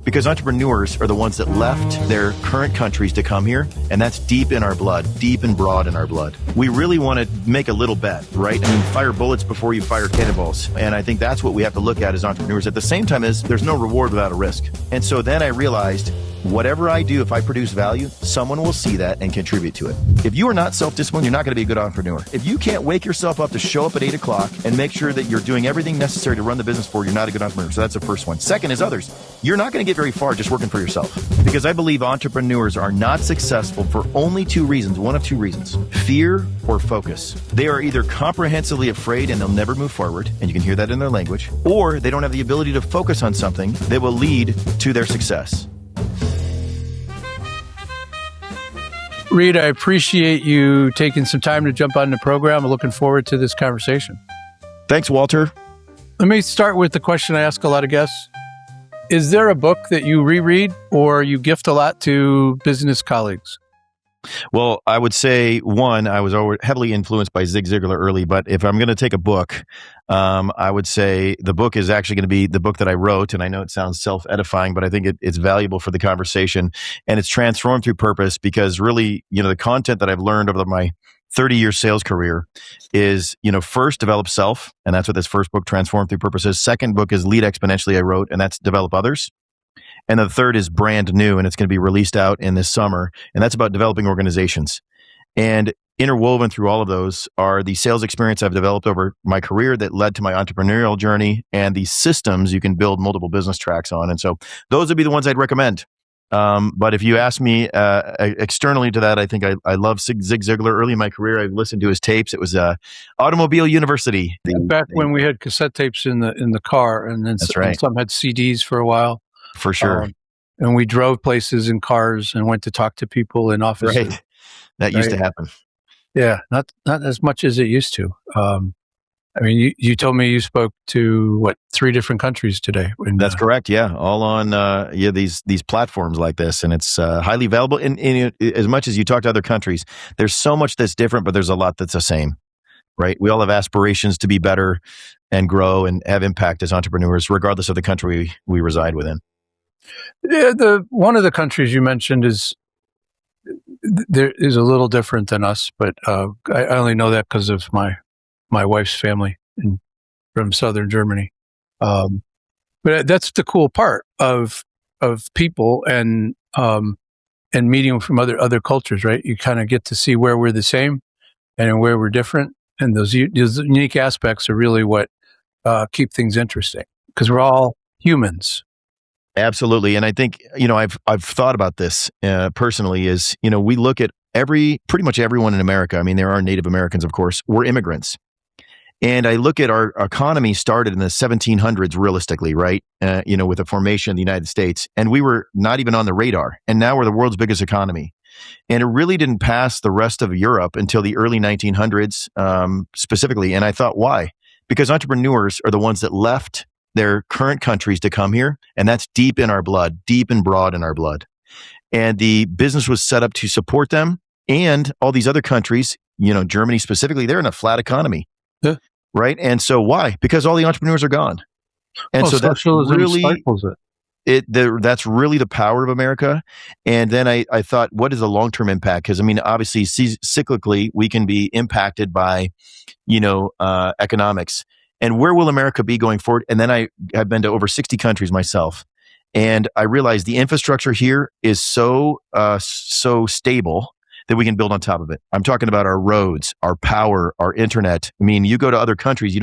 Because entrepreneurs are the ones that left their current countries to come here, and that's deep in our blood, deep and broad in our blood. We really want to make a little bet, right? I mean, fire bullets before you fire cannonballs. And I think that's what we have to look at as entrepreneurs. At the same time, is there's no reward without a risk. And so then I realized, whatever I do, if I produce value, someone will see that and contribute to it. If you are not self-disciplined, you're not going to be a good entrepreneur. If you can't wake yourself up to show up at 8 o'clock and make sure that you're doing everything necessary to run the business forward, you're not a good entrepreneur. So that's the first one. Second is others. You're not going to get very far just working for yourself. Because I believe entrepreneurs are not successful for only two reasons, one of two reasons: fear or focus. They are either comprehensively afraid and they'll never move forward, and you can hear that in their language, or they don't have the ability to focus on something that will lead to their success. Reed, I appreciate you taking some time to jump on the program. I'm looking forward to this conversation. Thanks, Walter. Let me start with the question I ask a lot of guests. Is there a book that you reread or you gift a lot to business colleagues? Well, I would say, one, I was heavily influenced by Zig Ziglar early, but if I'm going to take a book, I would say the book is actually going to be the book that I wrote, and I know it sounds self-edifying, but I think it's valuable for the conversation, and it's Transformed Through Purpose, because really, the content that I've learned over my 30-year sales career is, first, develop self, and that's what this first book, Transformed Through Purpose, is. Second book is Lead Exponentially, I wrote, and that's develop others. And the third is brand new, and it's going to be released out in this summer. And that's about developing organizations. And interwoven through all of those are the sales experience I've developed over my career that led to my entrepreneurial journey, and the systems you can build multiple business tracks on. And so those would be the ones I'd recommend. But if you ask me externally to that, I think I love Zig Ziglar. Early in my career, I listened to his tapes. It was Automobile University. Back when we had cassette tapes in the car, and then some had CDs for a while. For sure. And we drove places in cars and went to talk to people in offices. Right. That used to happen. Yeah, not as much as it used to. I mean, you told me you spoke to 3 different countries today. That's correct. Yeah, all on these platforms like this, and it's highly valuable. And as much as you talk to other countries, there's so much that's different, but there's a lot that's the same. Right? We all have aspirations to be better and grow and have impact as entrepreneurs, regardless of the country we reside within. Yeah, one of the countries you mentioned is a little different than us, but I only know that because of my wife's family from southern Germany. But that's the cool part of people and meeting from other cultures, right? You kind of get to see where we're the same and where we're different, and those unique aspects are really what keep things interesting, because we're all humans. Absolutely. And I think, I've thought about this personally is, we look at pretty much everyone in America. I mean, there are Native Americans, of course. We're immigrants. And I look at our economy started in the 1700s, realistically, right? With the formation of the United States. And we were not even on the radar. And now we're the world's biggest economy. And it really didn't pass the rest of Europe until the early 1900s, specifically. And I thought, why? Because entrepreneurs are the ones that left their current countries to come here, and that's deep in our blood, deep and broad in our blood. And the business was set up to support them, and all these other countries, Germany specifically, they're in a flat economy, right? And so why? Because all the entrepreneurs are gone. And so that's really that's really the power of America. And then I thought, what is the long-term impact? Because obviously, cyclically, we can be impacted by, economics. And where will America be going forward? And then I have been to over 60 countries myself. And I realized the infrastructure here is so stable that we can build on top of it. I'm talking about our roads, our power, our internet. I mean, you go to other countries, you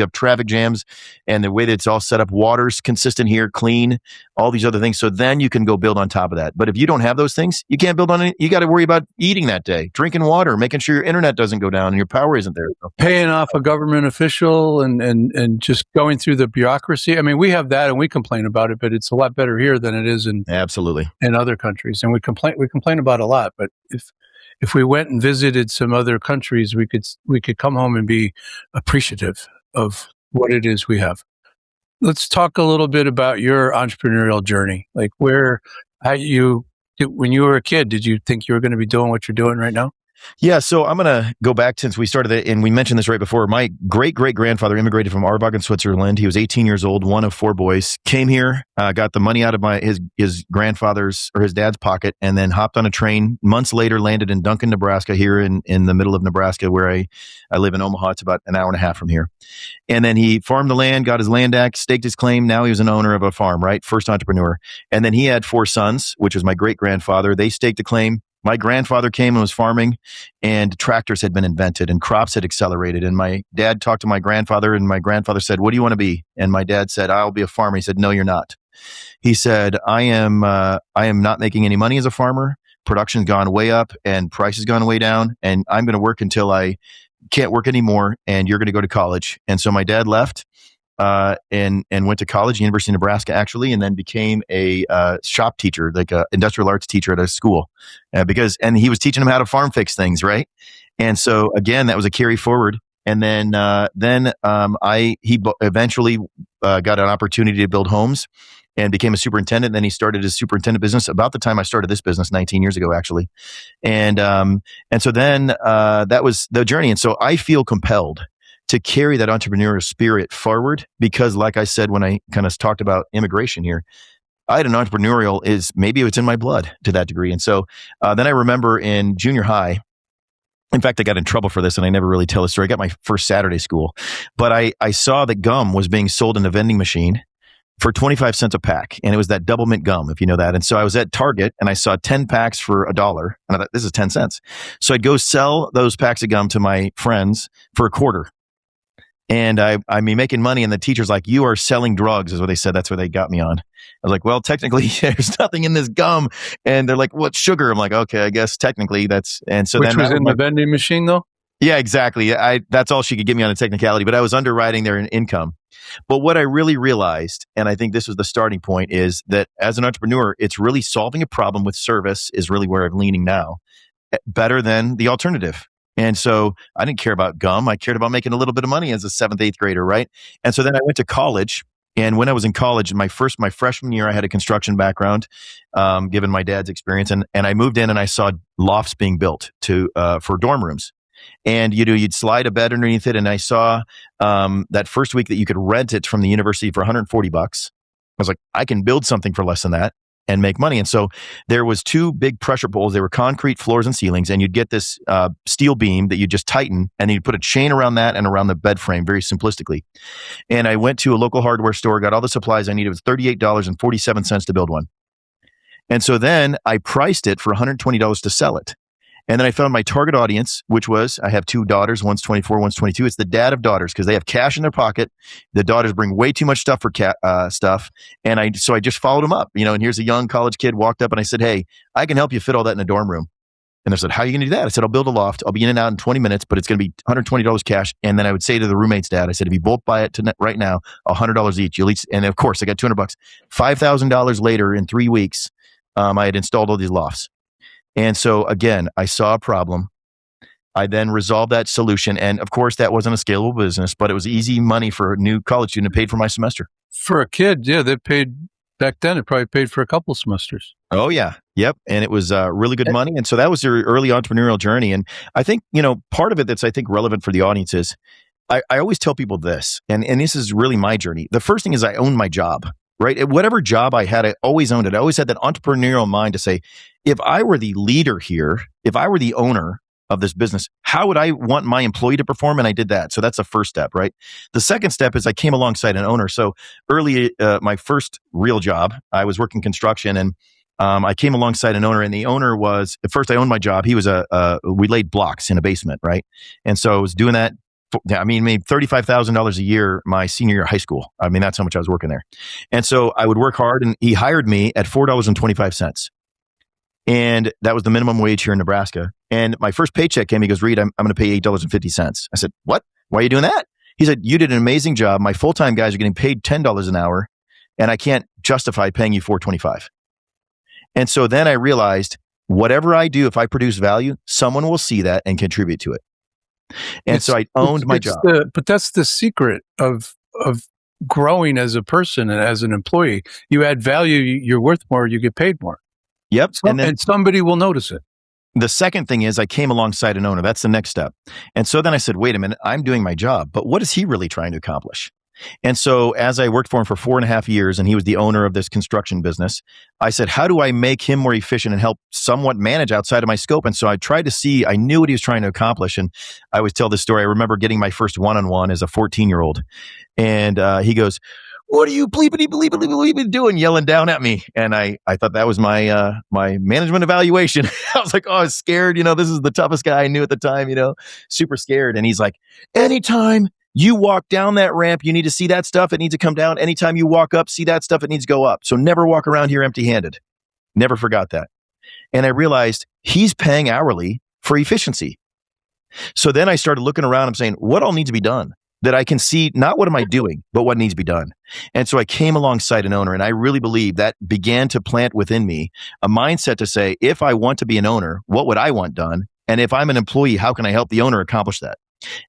have traffic jams, and the way that it's all set up, water's consistent here, clean, all these other things. So then you can go build on top of that. But if you don't have those things, you can't build on it. You got to worry about eating that day, drinking water, making sure your internet doesn't go down and your power isn't there. Paying off a government official and just going through the bureaucracy. I mean, we have that and we complain about it, but it's a lot better here than it is in other countries. And we complain about it a lot, but if we went and visited some other countries, we could come home and be appreciative of what it is we have. Let's talk a little bit about your entrepreneurial journey. Like when you were a kid, did you think you were going to be doing what you're doing right now? Yeah, so I'm going to go back since we started it, and we mentioned this right before. My great-great-grandfather immigrated from Arbagen, Switzerland. He was 18 years old, one of four boys, came here, got the money out of his grandfather's or his dad's pocket, and then hopped on a train. Months later, landed in Duncan, Nebraska, here in the middle of Nebraska, where I live in Omaha. It's about an hour and a half from here. And then he farmed the land, got his land act, staked his claim. Now he was an owner of a farm, right? First entrepreneur. And then he had four sons, which was my great-grandfather. They staked a claim. My grandfather came and was farming, and tractors had been invented and crops had accelerated. And my dad talked to my grandfather, and my grandfather said, "What do you want to be?" And my dad said, "I'll be a farmer." He said, "No, you're not." He said, I am not making any money as a farmer. Production's gone way up and price has gone way down. And I'm going to work until I can't work anymore. And you're going to go to college." And so my dad left and went to college, University of Nebraska, actually, and then became a shop teacher, like a industrial arts teacher at a school, and he was teaching him how to farm fix things, right? And so again, that was a carry forward. And then he eventually got an opportunity to build homes and became a superintendent. Then he started his superintendent business about the time I started this business 19 years ago, actually. And so then that was the journey. And so I feel compelled to carry that entrepreneurial spirit forward because, like I said, when I kind of talked about immigration here, I had an entrepreneurial maybe it's in my blood to that degree. And so then I remember in junior high, in fact, I got in trouble for this and I never really tell the story. I got my first Saturday school, but I saw that gum was being sold in a vending machine for 25 cents a pack. And it was that double mint gum, if you know that. And so I was at Target and I saw 10 packs for $1. And I thought, this is 10 cents. So I'd go sell those packs of gum to my friends for $0.25. And I mean, making money. And the teacher's like, "You are selling drugs," is what they said. That's what they got me on. I was like, "Well, technically, there's nothing in this gum." And they're like, "Well, it's sugar." I'm like, "Okay, I guess technically that's." And so Which then was in the vending machine, though? Yeah, exactly. That's all she could give me on a technicality, but I was underwriting their income. But what I really realized, and I think this was the starting point, is that as an entrepreneur, it's really solving a problem with service is really where I'm leaning now, better than the alternative. And so I didn't care about gum. I cared about making a little bit of money as a 7th, 8th grader, right? And so then I went to college. And when I was in college, my freshman year, I had a construction background, given my dad's experience. And I moved in and I saw lofts being built for dorm rooms. And you'd slide a bed underneath it. And I saw that first week that you could rent it from the university for $140. I was like, I can build something for less than that and make money. And so there was 2 big pressure poles. They were concrete floors and ceilings, and you'd get this steel beam that you just tighten, and then you'd put a chain around that and around the bed frame, very simplistically. And I went to a local hardware store, got all the supplies I needed. It was $38.47 to build one. And so then I priced it for $120 to sell it. And then I found my target audience, which was, I have 2 daughters, one's 24, one's 22. It's the dad of daughters because they have cash in their pocket. The daughters bring way too much stuff for stuff. And so I just followed them up, and here's a young college kid walked up and I said, "Hey, I can help you fit all that in a dorm room." And they said, "How are you going to do that?" I said, "I'll build a loft. I'll be in and out in 20 minutes, but it's going to be $120 cash." And then I would say to the roommate's dad, I said, "If you both buy it right now, $100 each, you'll each," and of course I got $200. $5,000 later in 3 weeks, I had installed all these lofts. And so again, I saw a problem. I then resolved that solution. And of course, that wasn't a scalable business, but it was easy money for a new college student. It paid for my semester. For a kid, yeah, they paid back then. It probably paid for a couple semesters. Oh, yeah. Yep. And it was really good money. And so that was your early entrepreneurial journey. And I think, part of it that's, I think, relevant for the audience is I always tell people this, and this is really my journey. The first thing is I own my job. Right? Whatever job I had, I always owned it. I always had that entrepreneurial mind to say, if I were the leader here, if I were the owner of this business, how would I want my employee to perform? And I did that. So that's the first step, right? The second step is I came alongside an owner. So early, my first real job, I was working construction, and I came alongside an owner, and the owner was, at first I owned my job. He was we laid blocks in a basement, right? And so I was doing that. Made $35,000 a year my senior year of high school. That's how much I was working there. And so I would work hard, and he hired me at $4.25. And that was the minimum wage here in Nebraska. And my first paycheck came, he goes, "Reed, I'm going to pay $8.50. I said, "What? Why are you doing that?" He said, "You did an amazing job. My full-time guys are getting paid $10 an hour, and I can't justify paying you $4.25. And so then I realized, whatever I do, if I produce value, someone will see that and contribute to it. And so I owned my job. But that's the secret of growing as a person and as an employee. You add value, you're worth more, you get paid more. Yep. And somebody will notice it. The second thing is I came alongside an owner. That's the next step. And so then I said, wait a minute, I'm doing my job, but what is he really trying to accomplish? And so as I worked for him for 4.5 years and he was the owner of this construction business, I said, how do I make him more efficient and help somewhat manage outside of my scope? And so I tried to see, I knew what he was trying to accomplish. And I always tell this story. I remember getting my first one-on-one as a 14-year-old. And he goes, what are you bleepity doing, yelling down at me? And I thought that was my my management evaluation. I was like, oh, I was scared. This is the toughest guy I knew at the time, super scared. And he's like, anytime you walk down that ramp, you need to see that stuff. It needs to come down. Anytime you walk up, see that stuff. It needs to go up. So never walk around here empty-handed. Never forgot that. And I realized he's paying hourly for efficiency. So then I started looking around and saying, what all needs to be done? That I can see not what am I doing, but what needs to be done. And so I came alongside an owner, and I really believe that began to plant within me a mindset to say, if I want to be an owner, what would I want done? And if I'm an employee, how can I help the owner accomplish that?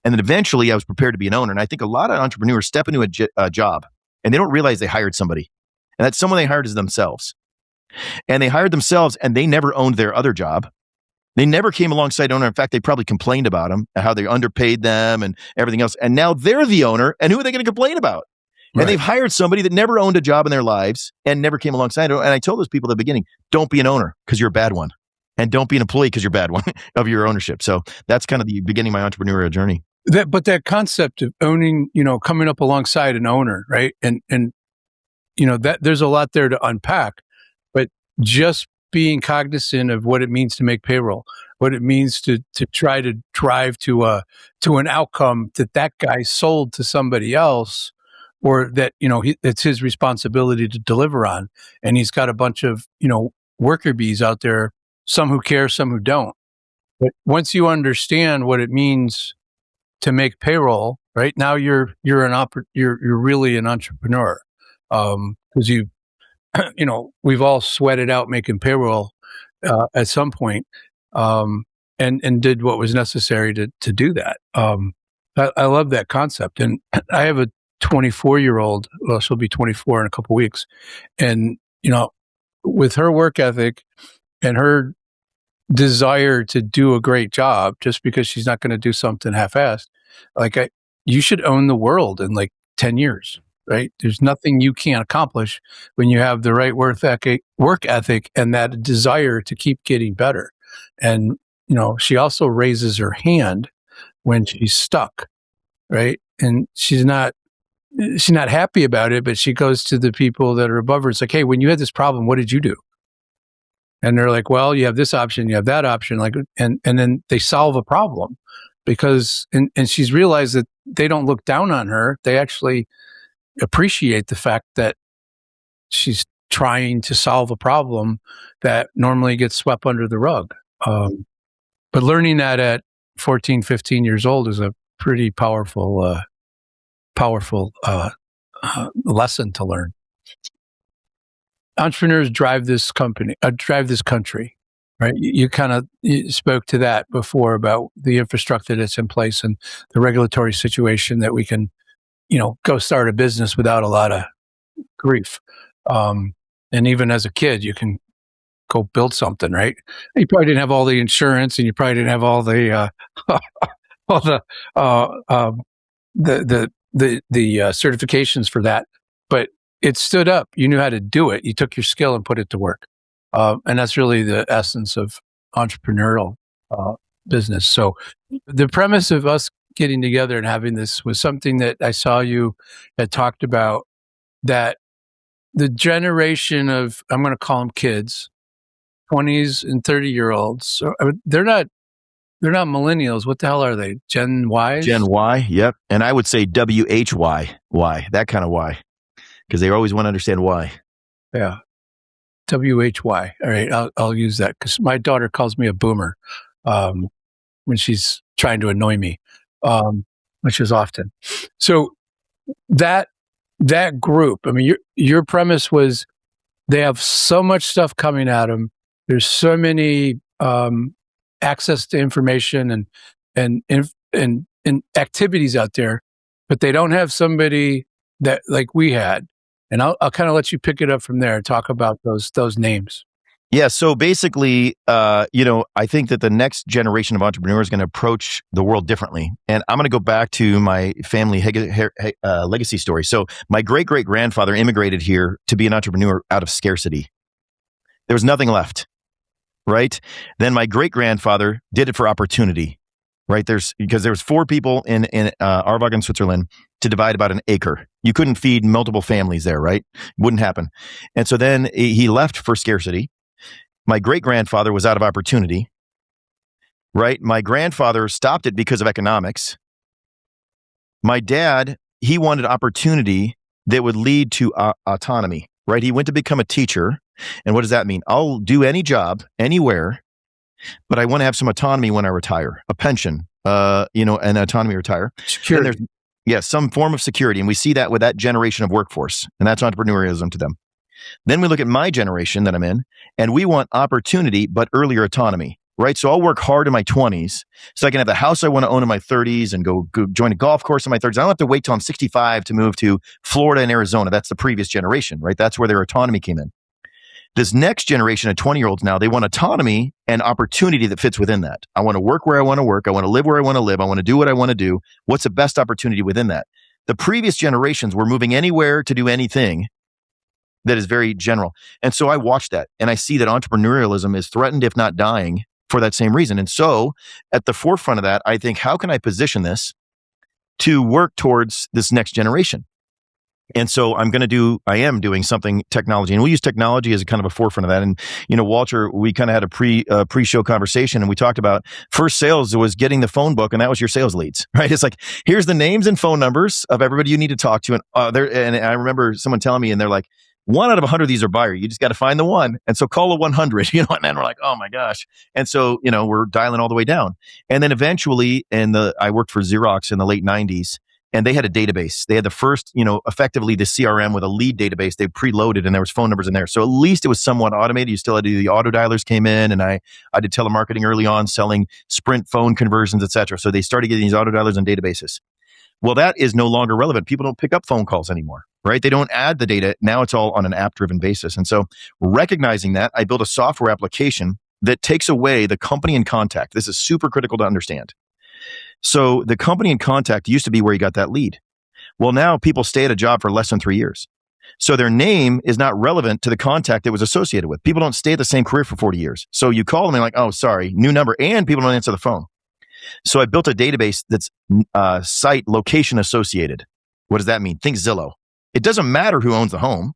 And then eventually I was prepared to be an owner. And I think a lot of entrepreneurs step into a job and they don't realize they hired somebody. And that someone they hired is themselves. And they hired themselves and they never owned their other job. They never came alongside owner. In fact, they probably complained about them and how they underpaid them and everything else. And now they're the owner. And who are they going to complain about? Right. And they've hired somebody that never owned a job in their lives and never came alongside. And I told those people at the beginning, don't be an owner because you're a bad one. And don't be an employee because you're a bad one of your ownership. So that's kind of the beginning of my entrepreneurial journey. But that concept of owning, coming up alongside an owner, right? And that there's a lot there to unpack, but just being cognizant of what it means to make payroll, what it means to try to drive to an outcome that guy sold to somebody else, or that it's his responsibility to deliver on, and he's got a bunch of worker bees out there, some who care, some who don't. But once you understand what it means to make payroll, right now you're really an entrepreneur, because we've all sweated out making payroll at some point, and did what was necessary to do that. I love that concept, and I have a 24-year-old. Well, she'll be 24 in a couple weeks, and with her work ethic and her desire to do a great job, just because she's not going to do something half-assed, you should own the world in 10 years. Right? There's nothing you can't accomplish when you have the right work ethic and that desire to keep getting better. And, she also raises her hand when she's stuck, right? And she's not happy about it, but she goes to the people that are above her. It's like, hey, when you had this problem, what did you do? And they're like, well, you have this option, you have that option, and then they solve a problem because, and she's realized that they don't look down on her. They actually appreciate the fact that she's trying to solve a problem that normally gets swept under the rug. But learning that at 14, 15 years old is a pretty powerful lesson to learn. Entrepreneurs drive this country, right? You kind of spoke to that before about the infrastructure that's in place and the regulatory situation that we can go start a business without a lot of grief. And even as a kid, you can go build something, right? You probably didn't have all the insurance, and you probably didn't have all the certifications for that, but it stood up. You knew how to do it. You took your skill and put it to work. And that's really the essence of entrepreneurial business. So the premise of us getting together and having this was something that I saw you had talked about, that the generation of, I'm going to call them kids, 20s and 30-year-olds, they're not millennials. What the hell are they? Gen Y? Gen Y, yep. And I would say WHY, that kind of Y, because they always want to understand why. Yeah. WHY. All right, I'll use that because my daughter calls me a boomer when she's trying to annoy me. Which is often. So that group, I mean, your premise was they have so much stuff coming at them. There's so many access to information and activities out there, but they don't have somebody that like we had. And I'll kind of let you pick it up from there and talk about those names. Yeah. So basically, I think that the next generation of entrepreneurs is going to approach the world differently. And I'm going to go back to my family legacy story. So my great great grandfather immigrated here to be an entrepreneur out of scarcity. There was nothing left, right? Then my great grandfather did it for opportunity, right? Because there was 4 people in Arvag, Switzerland, to divide about an acre. You couldn't feed multiple families there, right? Wouldn't happen. And so then he left for scarcity. My great grandfather was out of opportunity, right? My grandfather stopped it because of economics. My dad, he wanted opportunity that would lead to autonomy, right? He went to become a teacher. And what does that mean? I'll do any job, anywhere, but I want to have some autonomy when I retire, a pension, an autonomy to retire. Security. Some form of security. And we see that with that generation of workforce. And that's entrepreneurialism to them. Then we look at my generation that I'm in, and we want opportunity, but earlier autonomy, right? So I'll work hard in my 20s so I can have the house I want to own in my 30s and go join a golf course in my 30s. I don't have to wait till I'm 65 to move to Florida and Arizona. That's the previous generation, right? That's where their autonomy came in. This next generation of 20-year-olds now, they want autonomy and opportunity that fits within that. I want to work where I want to work. I want to live where I want to live. I want to do what I want to do. What's the best opportunity within that? The previous generations were moving anywhere to do anything that is very general. And so I watch that and I see that entrepreneurialism is threatened, if not dying, for that same reason. And so at the forefront of that, I think, how can I position this to work towards this next generation? And so I am doing something technology, and we use technology as a kind of a forefront of that. And, Walter, we kind of had a pre-show conversation, and we talked about first sales was getting the phone book, and that was your sales leads, right? It's like, here's the names and phone numbers of everybody you need to talk to. And I remember someone telling me, and they're like, 1 out of 100 of these are buyer. You just got to find the one. And so call a 100, and then we're like, oh my gosh. And so, we're dialing all the way down. And then eventually, I worked for Xerox in the late 90s. And they had a database. They had the first, effectively the CRM with a lead database. They preloaded and there was phone numbers in there. So at least it was somewhat automated. You still had to do the auto dialers came in, and I did telemarketing early on, selling Sprint phone conversions, et cetera. So they started getting these auto dialers and databases. Well, that is no longer relevant. People don't pick up phone calls anymore, right? They don't add the data. Now it's all on an app-driven basis. And so recognizing that, I built a software application that takes away the company in contact. This is super critical to understand. So the company in contact used to be where you got that lead. Well, now people stay at a job for less than 3 years. So their name is not relevant to the contact it was associated with. People don't stay at the same career for 40 years. So you call them and like, oh, sorry, new number, and people don't answer the phone. So I built a database that's site location associated. What does that mean? Think Zillow. It doesn't matter who owns the home,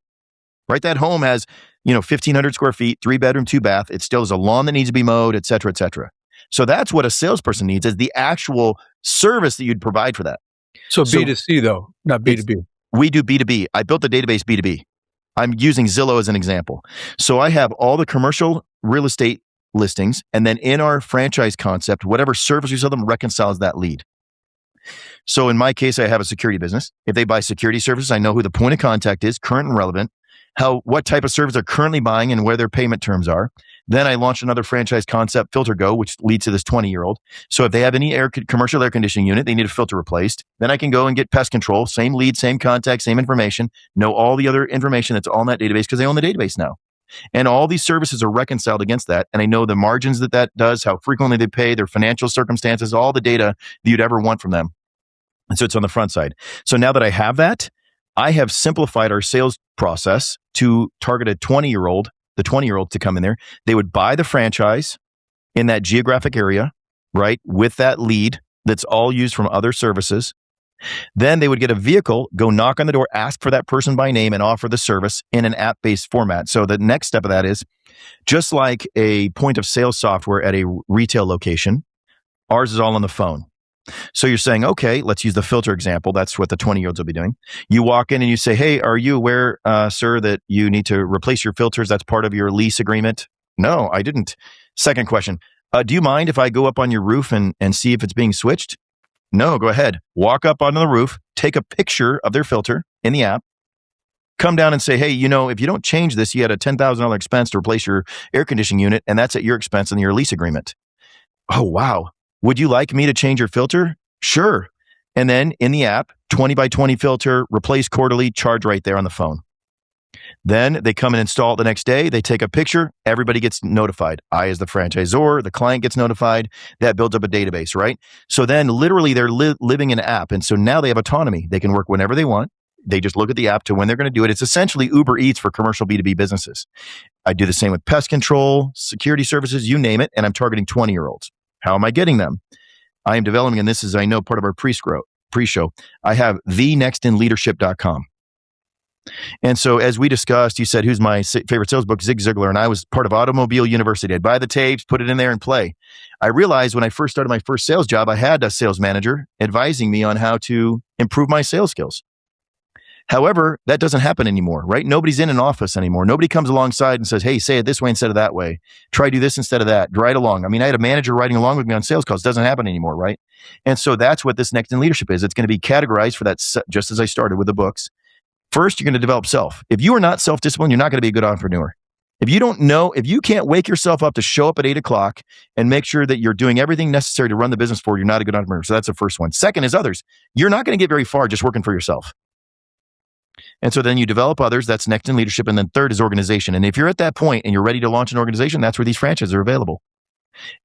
right? That home has, 1,500 square feet, 3-bedroom, 2-bath. It still has a lawn that needs to be mowed, et cetera, et cetera. So that's what a salesperson needs, is the actual service that you'd provide for that. So B2C though, not B2B. We do B2B. I built the database B2B. I'm using Zillow as an example. So I have all the commercial real estate listings, and then in our franchise concept, whatever service we sell them reconciles that lead. So in my case, I have a security business. If they buy security services, I know who the point of contact is, current and relevant, what type of service they're currently buying and where their payment terms are. Then I launched another franchise concept, Filter Go, which leads to this 20-year-old. So if they have any commercial air conditioning unit, they need a filter replaced. Then I can go and get pest control, same lead, same contact, same information, know all the other information that's all in that database because they own the database now. And all these services are reconciled against that. And I know the margins that does, how frequently they pay, their financial circumstances, all the data that you'd ever want from them. And so it's on the front side. So now that I have that, I have simplified our sales process to target the 20-year-old to come in there. They would buy the franchise in that geographic area, right, with that lead that's all used from other services. Then they would get a vehicle, go knock on the door, ask for that person by name, and offer the service in an app-based format. So the next step of that is, just like a point of sale software at a retail location, ours is all on the phone. So you're saying, okay, let's use the filter example. That's what the 20-year-olds will be doing. You walk in and you say, hey, are you aware, sir, that you need to replace your filters? That's part of your lease agreement. No, I didn't. Second question, do you mind if I go up on your roof and see if it's being switched? No, go ahead. Walk up onto the roof, take a picture of their filter in the app, come down and say, hey, if you don't change this, you had a $10,000 expense to replace your air conditioning unit, and that's at your expense in your lease agreement. Oh, wow. Would you like me to change your filter? Sure. And then in the app, 20 by 20 filter, replace quarterly, charge right there on the phone. Then they come and install it the next day. They take a picture. Everybody gets notified. I, as the franchisor, the client gets notified. That builds up a database, right? So then literally they're living an app. And so now they have autonomy. They can work whenever they want. They just look at the app to when they're going to do it. It's essentially Uber Eats for commercial B2B businesses. I do the same with pest control, security services, you name it. And I'm targeting 20-year-olds. How am I getting them? I am developing, and this is, I know, part of our pre-show. I have thenextinleadership.com. And so as we discussed, you said, who's my favorite sales book? Zig Ziglar. And I was part of Automobile University. I'd buy the tapes, put it in there and play. I realized when I first started my first sales job, I had a sales manager advising me on how to improve my sales skills. However, that doesn't happen anymore, right? Nobody's in an office anymore. Nobody comes alongside and says, hey, say it this way instead of that way. Try do this instead of that. Ride along. I mean, I had a manager riding along with me on sales calls. It doesn't happen anymore, right? And so that's what this Next in Leadership is. It's going to be categorized for that, just as I started with the books. First, you're going to develop self. If you are not self-disciplined, you're not going to be a good entrepreneur. If you don't know, if you can't wake yourself up to show up at 8 o'clock and make sure that you're doing everything necessary to run the business forward, you're not a good entrepreneur. So that's the first one. Second is others. You're not going to get very far just working for yourself. And so then you develop others. That's Next in Leadership. And then third is organization. And if you're at that point and you're ready to launch an organization, that's where these franchises are available.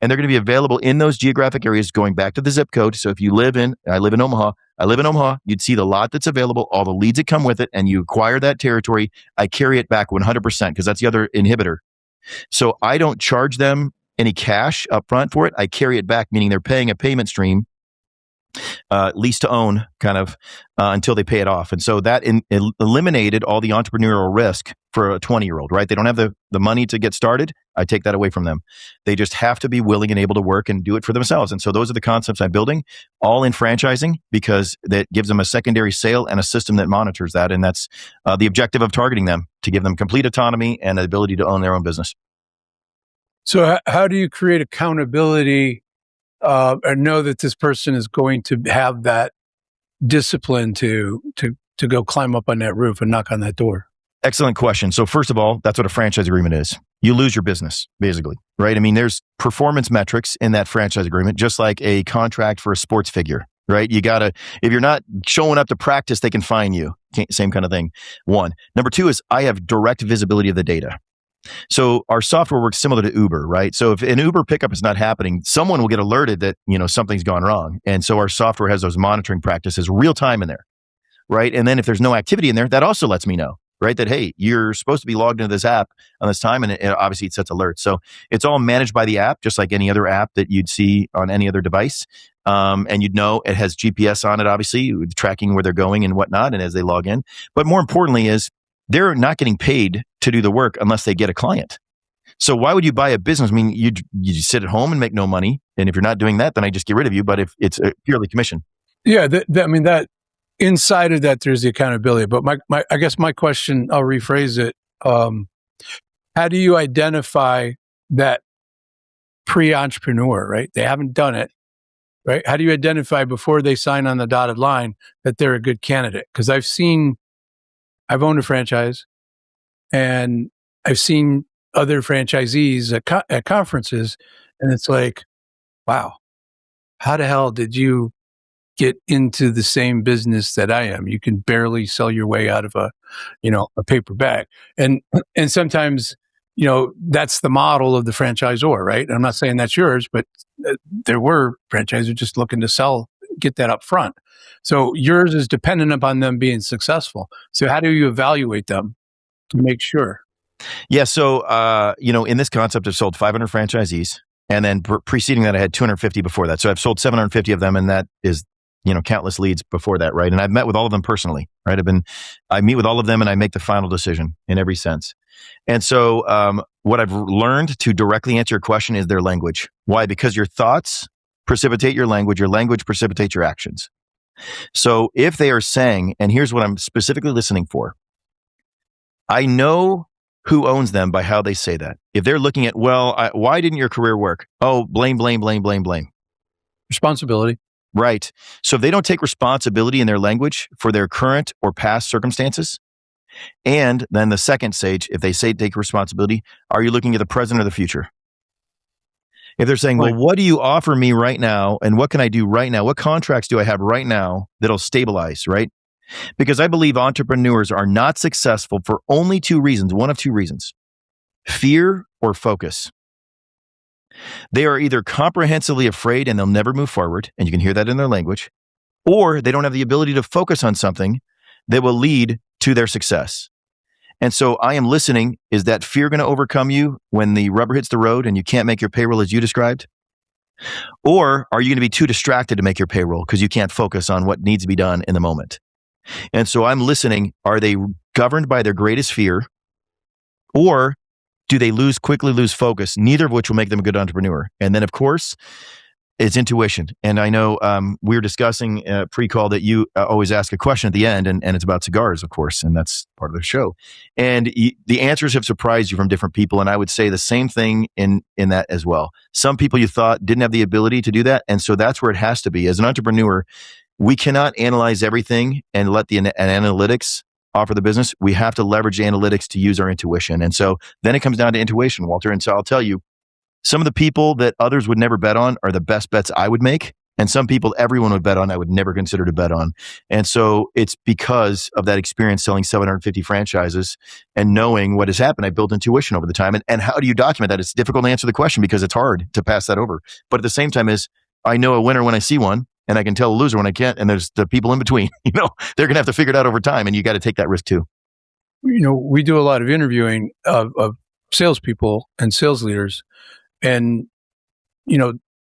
And they're going to be available in those geographic areas going back to the zip code. So if you I live in Omaha, you'd see the lot that's available, all the leads that come with it, and you acquire that territory. I carry it back 100% because that's the other inhibitor. So I don't charge them any cash up front for it. I carry it back, meaning they're paying a payment stream, lease to own kind of, until they pay it off. And so that eliminated all the entrepreneurial risk for a 20-year-old, right? They don't have the money to get started. I take that away from them. They just have to be willing and able to work and do it for themselves. And so those are the concepts I'm building, all in franchising, because that gives them a secondary sale and a system that monitors that. And that's the objective of targeting them, to give them complete autonomy and the ability to own their own business. So how do you create accountability and know that this person is going to have that discipline to go climb up on that roof and knock on that door? Excellent question. So first of all, that's what a franchise agreement is. You lose your business, basically, right? I mean, there's performance metrics in that franchise agreement, just like a contract for a sports figure, right? You got to, if you're not showing up to practice, they can fine you. Same kind of thing. One. Number two is I have direct visibility of the data. So our software works similar to Uber, right? So if an Uber pickup is not happening, someone will get alerted that, something's gone wrong. And so our software has those monitoring practices real time in there, right? And then if there's no activity in there, that also lets me know, right? That, hey, you're supposed to be logged into this app on this time. And obviously it sets alerts. So it's all managed by the app, just like any other app that you'd see on any other device. And you'd know it has GPS on it, obviously, tracking where they're going and whatnot. And as they log in, but more importantly is they're not getting paid to do the work unless they get a client. So why would you buy a business? I mean, you sit at home and make no money. And if you're not doing that, then I just get rid of you. But if it's purely commission. Yeah. That inside of that, there's the accountability. But I guess my question, I'll rephrase it. How do you identify that pre-entrepreneur, right? They haven't done it, right? How do you identify before they sign on the dotted line that they're a good candidate? Because I've owned a franchise and I've seen other franchisees at conferences, and it's like, wow, how the hell did you get into the same business that I am? You can barely sell your way out of a paper bag. And sometimes, that's the model of the franchisor, right? And I'm not saying that's yours, but there were franchisors just looking to get that up front. So yours is dependent upon them being successful. So how do you evaluate them to make sure? Yeah. So, in this concept, I've sold 500 franchisees, and then preceding that, I had 250 before that. So I've sold 750 of them, and that is, countless leads before that, right? And I've met with all of them personally, right? I meet with all of them, and I make the final decision in every sense. And so, what I've learned to directly answer your question is their language. Why? Because your thoughts precipitate your language precipitates your actions. So if they are saying, and here's what I'm specifically listening for, I know who owns them by how they say that. If they're looking at, why didn't your career work? Oh, blame. Responsibility. Right. So if they don't take responsibility in their language for their current or past circumstances, and then the second stage, if they say take responsibility, are you looking at the present or the future? If they're saying, well, what do you offer me right now? And what can I do right now? What contracts do I have right now that'll stabilize, right? Because I believe entrepreneurs are not successful for only two reasons, one of two reasons: fear or focus. They are either comprehensively afraid and they'll never move forward, and you can hear that in their language, or they don't have the ability to focus on something that will lead to their success. And so I am listening. Is that fear going to overcome you when the rubber hits the road and you can't make your payroll as you described? Or are you going to be too distracted to make your payroll because you can't focus on what needs to be done in the moment? And so I'm listening. Are they governed by their greatest fear, or do they quickly lose focus, neither of which will make them a good entrepreneur? And then, of course, it's intuition. And I know we were discussing pre-call that you always ask a question at the end, and it's about cigars, of course, and that's part of the show. And the answers have surprised you from different people, and I would say the same thing in that as well. Some people you thought didn't have the ability to do that, and so that's where it has to be. As an entrepreneur, we cannot analyze everything and let the analytics offer the business. We have to leverage analytics to use our intuition. And so then it comes down to intuition, Walter. And so I'll tell you, some of the people that others would never bet on are the best bets I would make. And some people everyone would bet on, I would never consider to bet on. And so it's because of that experience selling 750 franchises and knowing what has happened. I built intuition over the time. And how do you document that? It's difficult to answer the question because it's hard to pass that over. But at the same time I know a winner when I see one, and I can tell a loser when I can't. And there's the people in between, they're going to have to figure it out over time. And you got to take that risk too. We do a lot of interviewing of salespeople and sales leaders. And,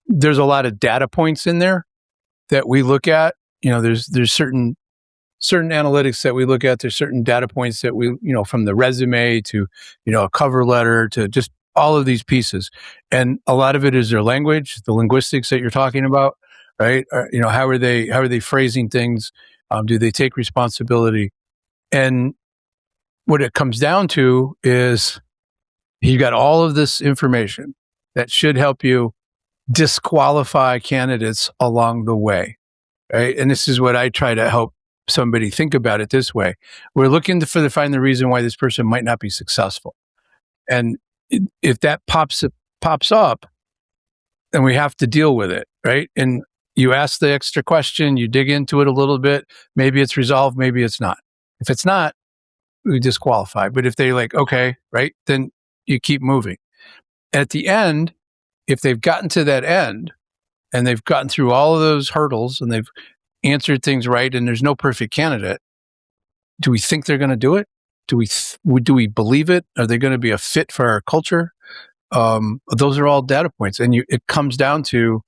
there's a lot of data points in there that we look at. There's certain analytics that we look at. There's certain data points that we, from the resume to, a cover letter to just all of these pieces. And a lot of it is their language, the linguistics that you're talking about, right? How are they phrasing things? Do they take responsibility? And what it comes down to is you got all of this information that should help you disqualify candidates along the way, right? And this is what I try to help somebody think about it this way. We're looking to find the reason why this person might not be successful. And if that pops up, then we have to deal with it, right? And you ask the extra question, you dig into it a little bit, maybe it's resolved, maybe it's not. If it's not, we disqualify. But if they're like, okay, right, then you keep moving. At the end, if they've gotten to that end and they've gotten through all of those hurdles and they've answered things right and there's no perfect candidate, do we think they're going to do it? Do we believe it? Are they going to be a fit for our culture? Those are all data points. And it comes down to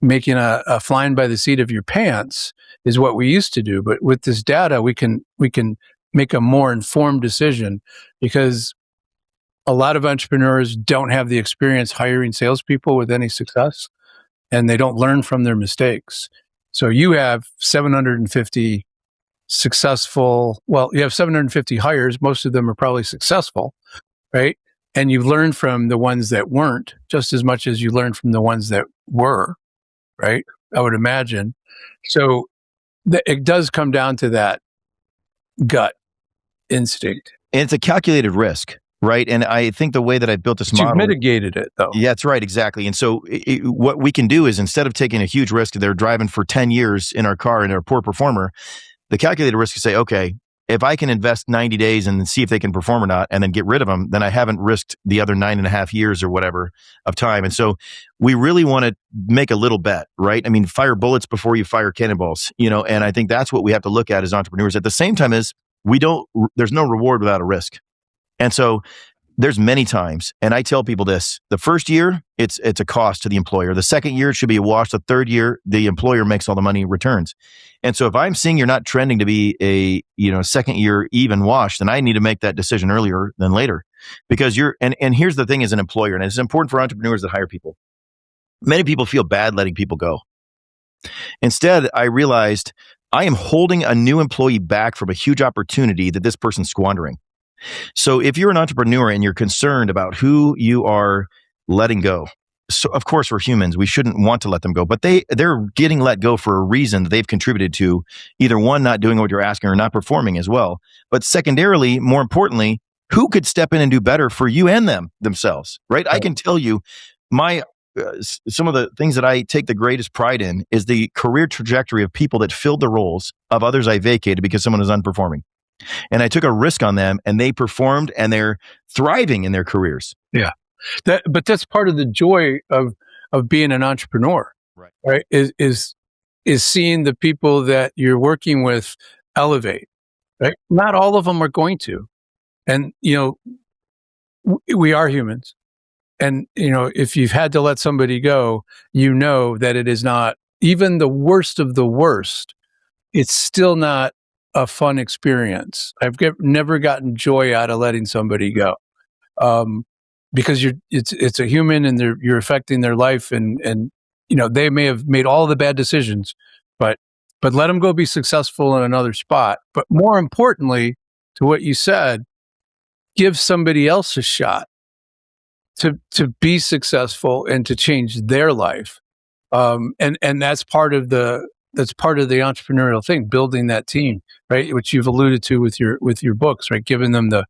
making a flying by the seat of your pants is what we used to do. But with this data, we can make a more informed decision, because a lot of entrepreneurs don't have the experience hiring salespeople with any success, and they don't learn from their mistakes. So you have 750 you have 750 hires. Most of them are probably successful, right? And you've learned from the ones that weren't just as much as you learned from the ones that were, right? I would imagine. So it does come down to that gut instinct. And it's a calculated risk. Right. And I think the way that I built this model. You've mitigated it, though. Yeah, that's right. Exactly. And so what we can do is, instead of taking a huge risk, they're driving for 10 years in our car and they're a poor performer, the calculated risk is say, okay, if I can invest 90 days and see if they can perform or not, and then get rid of them, then I haven't risked the other 9.5 years or whatever of time. And so we really want to make a little bet, right? I mean, fire bullets before you fire cannonballs, and I think that's what we have to look at as entrepreneurs. At the same time is there's no reward without a risk. And so there's many times, and I tell people this: the first year, it's a cost to the employer. The second year, it should be a wash. The third year, the employer makes all the money returns. And so if I'm seeing you're not trending to be a second year even wash, then I need to make that decision earlier than later, because and here's the thing as an employer, and it's important for entrepreneurs that hire people. Many people feel bad letting people go. Instead, I realized I am holding a new employee back from a huge opportunity that this person's squandering. So if you're an entrepreneur and you're concerned about who you are letting go, so of course we're humans, we shouldn't want to let them go, but they're getting let go for a reason that they've contributed to, either one, not doing what you're asking, or not performing as well. But secondarily, more importantly, who could step in and do better for you and themselves, right? I can tell you, my some of the things that I take the greatest pride in is the career trajectory of people that filled the roles of others I vacated because someone was unperforming. And I took a risk on them, and they performed, and they're thriving in their careers. Yeah. But that's part of the joy of being an entrepreneur, right? Is seeing the people that you're working with elevate, right? Not all of them are going to. And, we are humans. And, if you've had to let somebody go, that it is not even the worst of the worst. It's still not a fun experience. I've never gotten joy out of letting somebody go. Because it's a human, and you're affecting their life, and they may have made all the bad decisions, but let them go be successful in another spot. But more importantly, to what you said, give somebody else a shot to be successful and to change their life. And that's part of the entrepreneurial thing, building that team, right? Which you've alluded to with your books, right? Giving them the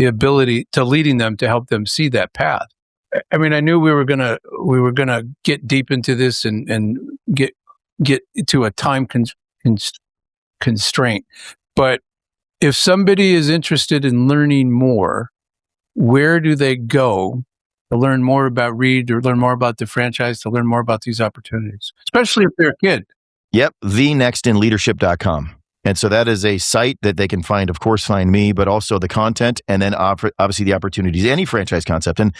ability to leading them to help them see that path. I mean, I knew we were gonna get deep into this and get to a time constraint. But if somebody is interested in learning more, where do they go to learn more about Reed, or learn more about the franchise, to learn more about these opportunities, especially if they're a kid? Yep, thenextinleadership.com. And so that is a site that they can find me, but also the content, and then obviously the opportunities, any franchise concept. And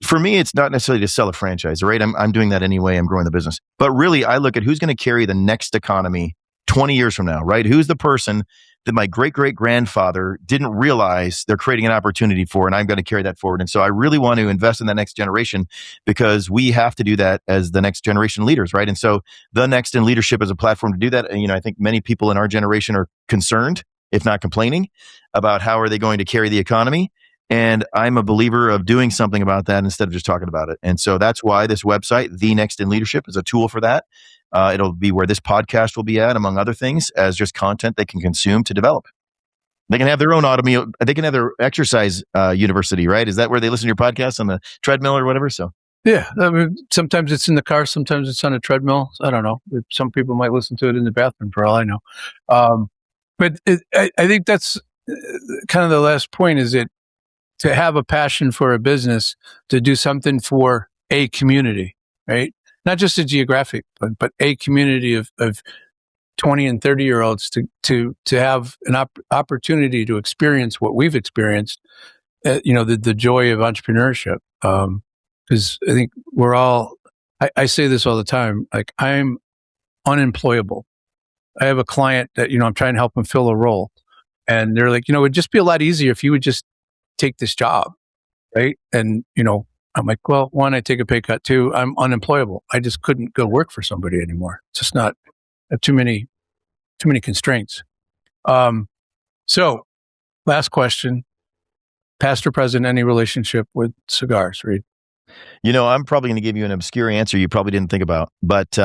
for me, it's not necessarily to sell a franchise, right? I'm doing that anyway. I'm growing the business. But really, I look at who's going to carry the next economy 20 years from now, right? Who's the person that my great-great-grandfather didn't realize they're creating an opportunity for, and I'm going to carry that forward. And so I really want to invest in that next generation, because we have to do that as the next generation leaders, right? And so The Next in Leadership is a platform to do that. And, I think many people in our generation are concerned, if not complaining, about how are they going to carry the economy. And I'm a believer of doing something about that instead of just talking about it. And so that's why this website, The Next in Leadership, is a tool for that. It'll be where this podcast will be at, among other things, as just content they can consume to develop. They can have their own they can have their exercise university, right? Is that where they listen to your podcast, on the treadmill or whatever? So yeah, I mean, sometimes it's in the car, sometimes it's on a treadmill. I don't know. Some people might listen to it in the bathroom, for all I know. But I think that's kind of the last point, is it to have a passion for a business, to do something for a community, right? Not just a geographic, but a community of 20 and 30-year-olds to have an opportunity to experience what we've experienced, the joy of entrepreneurship. Because I think we're all, I say this all the time, like, I'm unemployable. I have a client that, I'm trying to help them fill a role. And they're like, it'd just be a lot easier if you would just take this job, right? And, I'm like, well, one, I take a pay cut. Two, I'm unemployable. I just couldn't go work for somebody anymore. It's just not too many constraints. So last question, past or present, any relationship with cigars, Reed? I'm probably going to give you an obscure answer you probably didn't think about, but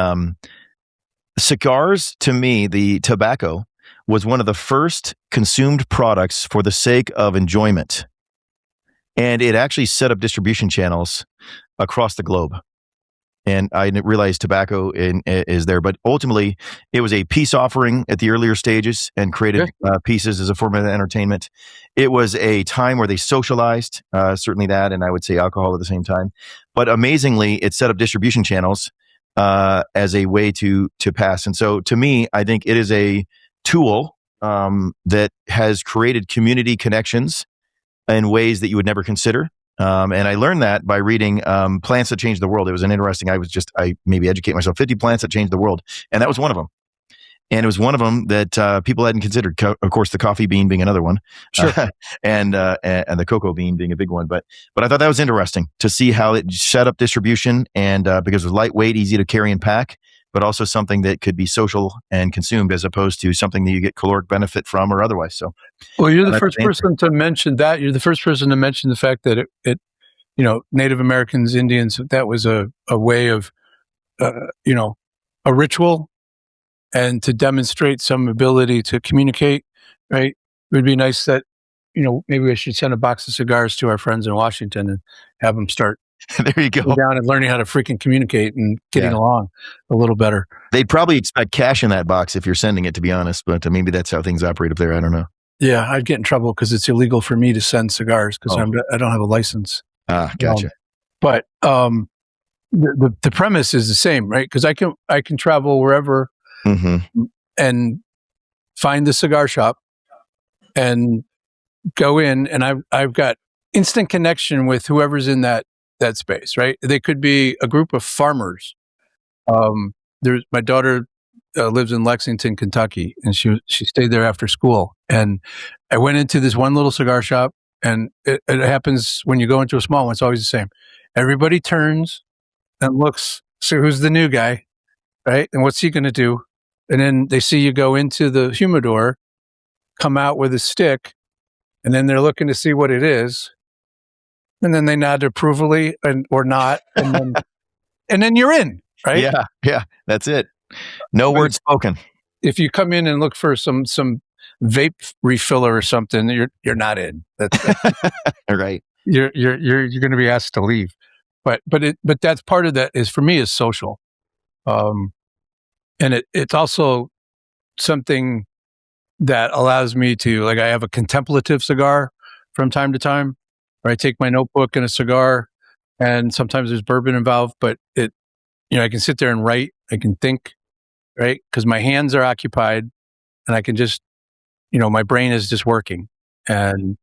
cigars, to me, the tobacco was one of the first consumed products for the sake of enjoyment. And it actually set up distribution channels across the globe. And I didn't realize tobacco is there, but ultimately it was a peace offering at the earlier stages, and created pieces as a form of entertainment. It was a time where they socialized, certainly that, and I would say alcohol at the same time. But amazingly, it set up distribution channels as a way to pass. And so to me, I think it is a tool that has created community connections in ways that you would never consider. And I learned that by reading Plants That Changed the World. It was an interesting, I maybe educate myself, 50 plants that changed the world. And that was one of them. And it was one of them that people hadn't considered. Of course, the coffee bean being another one. Sure. And the cocoa bean being a big one. But I thought that was interesting to see how it set up distribution, and because it was lightweight, easy to carry and pack, but also something that could be social and consumed, as opposed to something that you get caloric benefit from or otherwise. So, well, you're the first person to mention that. You're the first person to mention the fact that it Native Americans, Indians, that was a way of, a ritual, and to demonstrate some ability to communicate, right? It would be nice that, maybe we should send a box of cigars to our friends in Washington and have them start There you go. Down and learning how to freaking communicate and getting along a little better. They'd probably expect cash in that box if you're sending it, to be honest, but maybe that's how things operate up there. I don't know. Yeah, I'd get in trouble because it's illegal for me to send cigars because I don't have a license. Ah, gotcha. But the premise is the same, right? Because I can travel wherever and find the cigar shop and go in, and I've got instant connection with whoever's in that space, right? They could be a group of farmers. There's my daughter lives in Lexington, Kentucky, and she stayed there after school. And I went into this one little cigar shop, and it happens when you go into a small one. It's always the same. Everybody turns and looks, so who's the new guy, right? And what's he going to do? And then they see you go into the humidor, come out with a stick, and then they're looking to see what it is. And then they nod approvingly or not. And then you're in, right? Yeah. That's it. No words spoken. If you come in and look for some vape refiller or something, you're not in. That's right. You're going to be asked to leave. But that's part of that is, for me, is social. And it's also something that allows me to, like, I have a contemplative cigar from time to time, where I take my notebook and a cigar, and sometimes there's bourbon involved, but I can sit there and write, I can think, right? Because my hands are occupied and I can just, my brain is just working. And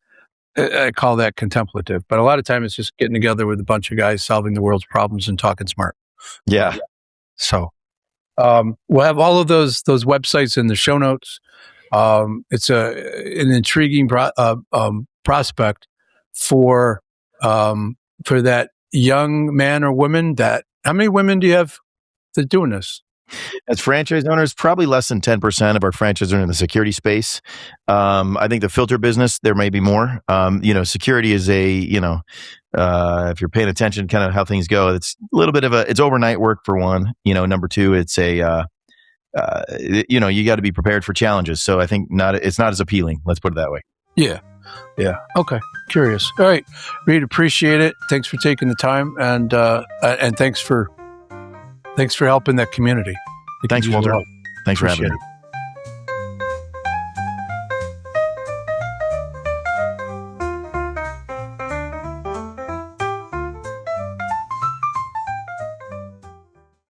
I call that contemplative. But a lot of time it's just getting together with a bunch of guys solving the world's problems and talking smart. Yeah. So we'll have all of those websites in the show notes. It's an intriguing prospect for that young man or woman. How many women do you have that's doing this? As franchise owners, probably less than 10% of our franchise are in the security space. I think the filter business, there may be more. Security is if you're paying attention kind of how things go, it's a little bit of it's overnight work for one. Number two, it's you got to be prepared for challenges. So I think it's not as appealing. Let's put it that way. Yeah. Okay. Curious. All right, Reed, appreciate it. Thanks for taking the time, and thanks for helping that community. Thanks, Walter. Thanks for having me.